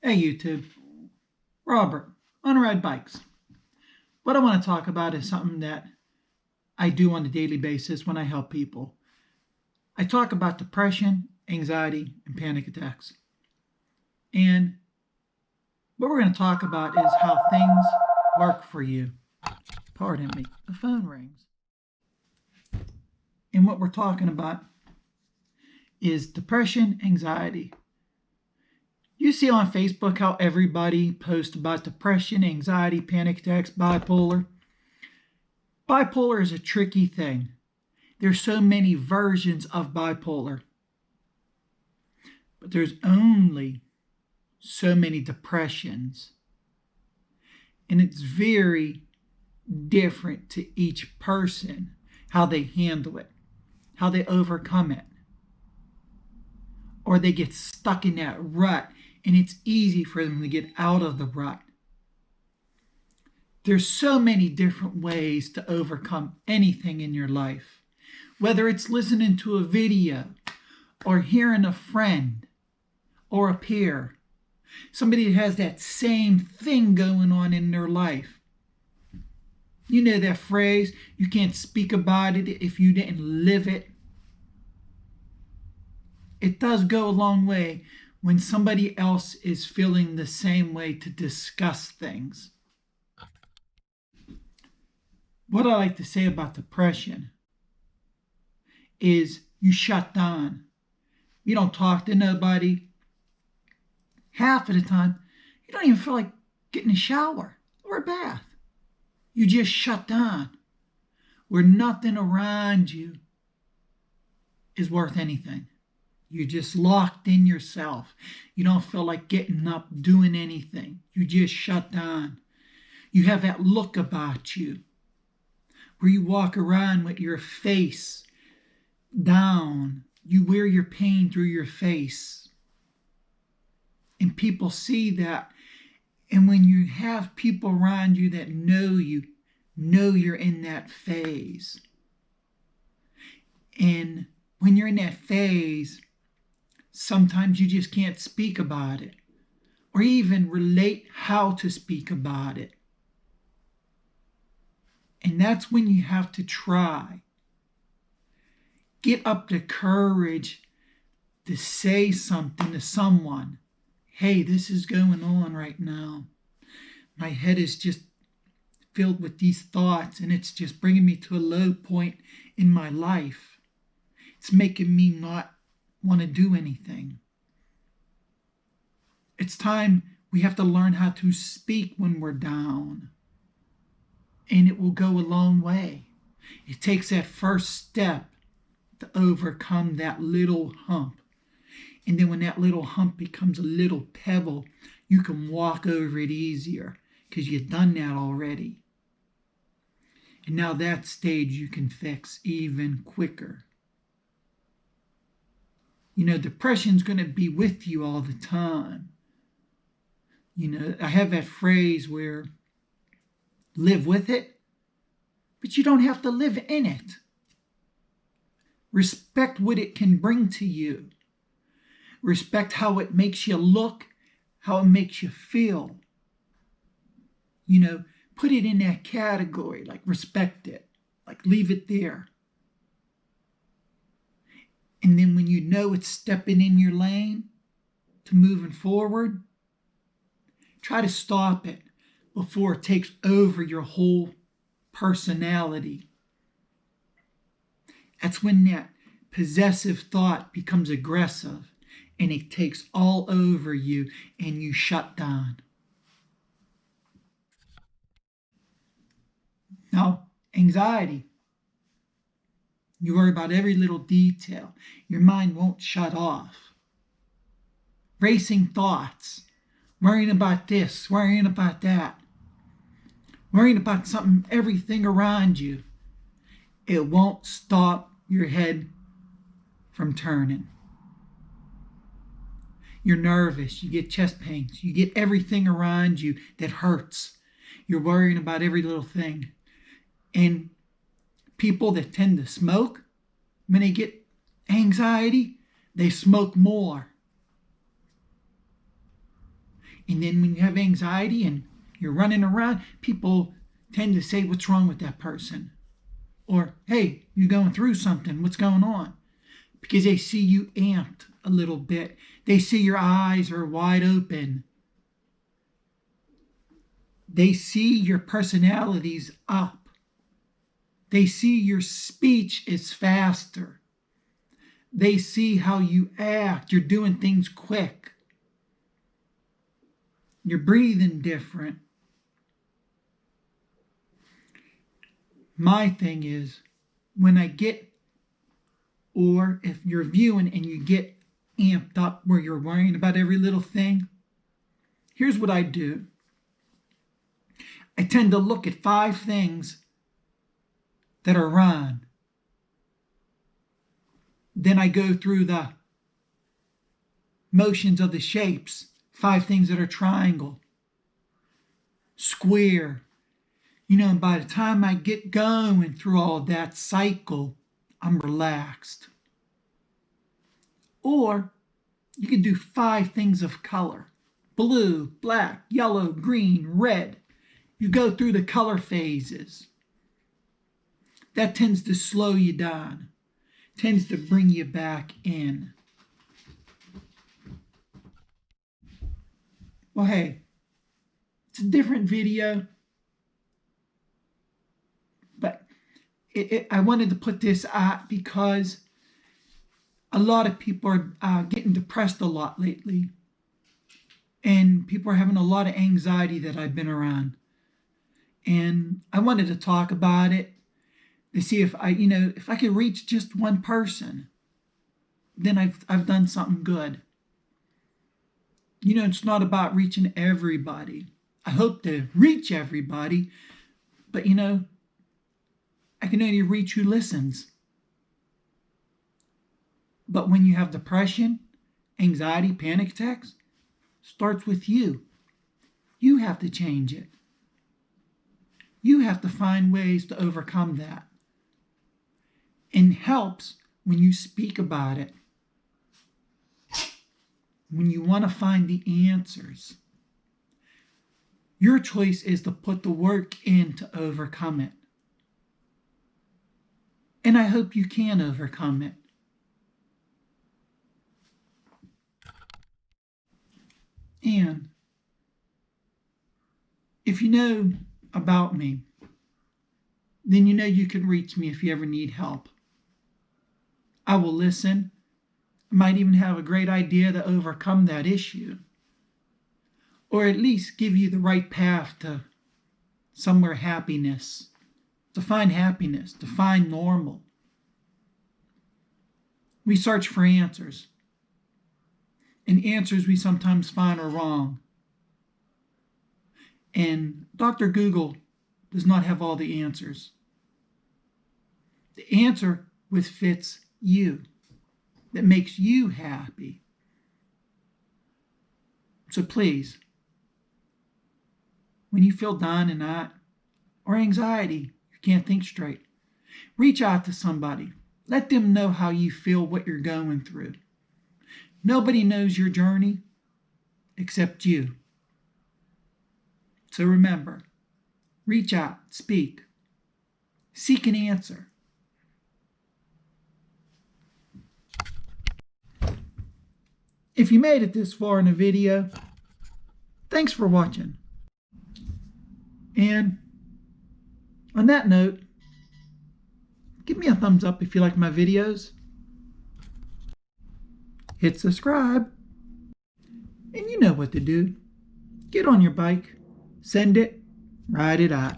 Hey YouTube, Robert, on Ride Bikes. What I want to talk about is something that I do on a daily basis when I help people. I talk about depression, anxiety, and panic attacks. And what we're going to talk about is how things work for you. Pardon me, the phone rings. And what we're talking about is depression, anxiety. You see on Facebook how everybody posts about depression, anxiety, panic attacks, bipolar. Bipolar is a tricky thing. There's so many versions of bipolar, but there's only so many depressions. And it's very different to each person how they handle it, how they overcome it. Or they get stuck in that rut and it's easy for them to get out of the rut. There's so many different ways to overcome anything in your life. Whether it's listening to a video or hearing a friend or a peer, somebody that has that same thing going on in their life. You know that phrase, you can't speak about it if you didn't live it. It does go a long way when somebody else is feeling the same way to discuss things. What I like to say about depression is you shut down. You don't talk to nobody. Half of the time, you don't even feel like getting a shower or a bath. You just shut down, where nothing around you is worth anything. You're just locked in yourself. You don't feel like getting up, doing anything. You just shut down. You have that look about you where you walk around with your face down. You wear your pain through your face. And people see that. And when you have people around you that know you're in that phase. And when you're in that phase, sometimes you just can't speak about it or even relate how to speak about it. And that's when you have to try. Get up the courage to say something to someone. Hey, this is going on right now. My head is just filled with these thoughts and it's just bringing me to a low point in my life. It's making me not want to do anything. It's time we have to learn how to speak when we're down. And it will go a long way. It takes that first step to overcome that little hump. And then when that little hump becomes a little pebble, you can walk over it easier because you've done that already. And now that stage you can fix even quicker. You know, depression's going to be with you all the time. You know, I have that phrase where live with it, but you don't have to live in it. Respect what it can bring to you. Respect how it makes you look, how it makes you feel. You know, put it in that category, like respect it, like leave it there. And then when you know it's stepping in your lane to moving forward, try to stop it before it takes over your whole personality. That's when that possessive thought becomes aggressive and it takes all over you and you shut down. Now, anxiety. You worry about every little detail. Your mind won't shut off. Racing thoughts. Worrying about this, worrying about that. Worrying about something, everything around you. It won't stop your head from turning. You're nervous. You get chest pains. You get everything around you that hurts. You're worrying about every little thing. And people that tend to smoke, when they get anxiety, they smoke more. And then when you have anxiety and you're running around, people tend to say, what's wrong with that person? Or, hey, you're going through something. What's going on? Because they see you amped a little bit. They see your eyes are wide open. They see your personality's up. They see your speech is faster. They see how you act. You're doing things quick. You're breathing different. My thing is, when I get, or if you're viewing and you get amped up where you're worrying about every little thing, here's what I do. I tend to look at 5 things that are wrong. Then I go through the motions of the shapes. 5 things that are triangle, square. And by the time I get going through all that cycle, I'm relaxed. Or you can do 5 things of color. Blue, black, yellow, green, red. You go through the color phases. That tends to slow you down. Tends to bring you back in. Well, hey, it's a different video, but I wanted to put this out because a lot of people are getting depressed a lot lately, and people are having a lot of anxiety that I've been around. And I wanted to talk about it to see if I could reach just one person, then I've done something good. It's not about reaching everybody. I hope to reach everybody, but I can only reach who listens. But when you have depression, anxiety, panic attacks, starts with you. You have to change it. You have to find ways to overcome that. And helps when you speak about it. When you want to find the answers. Your choice is to put the work in to overcome it. And I hope you can overcome it. And if you know about me, then you can reach me if you ever need help. I will listen. I might even have a great idea to overcome that issue. Or at least give you the right path to somewhere happiness. To find happiness, to find normal. We search for answers. And answers we sometimes find are wrong. And Dr. Google does not have all the answers. The answer which fits you, that makes you happy. So please, when you feel down and out, or anxiety, you can't think straight, reach out to somebody. Let them know how you feel, what you're going through. Nobody knows your journey except you. So remember, reach out, speak, seek an answer. If you made it this far in the video, thanks for watching. And on that note, give me a thumbs up if you like my videos. Hit subscribe. And you know what to do. Get on your bike, send it, ride it out.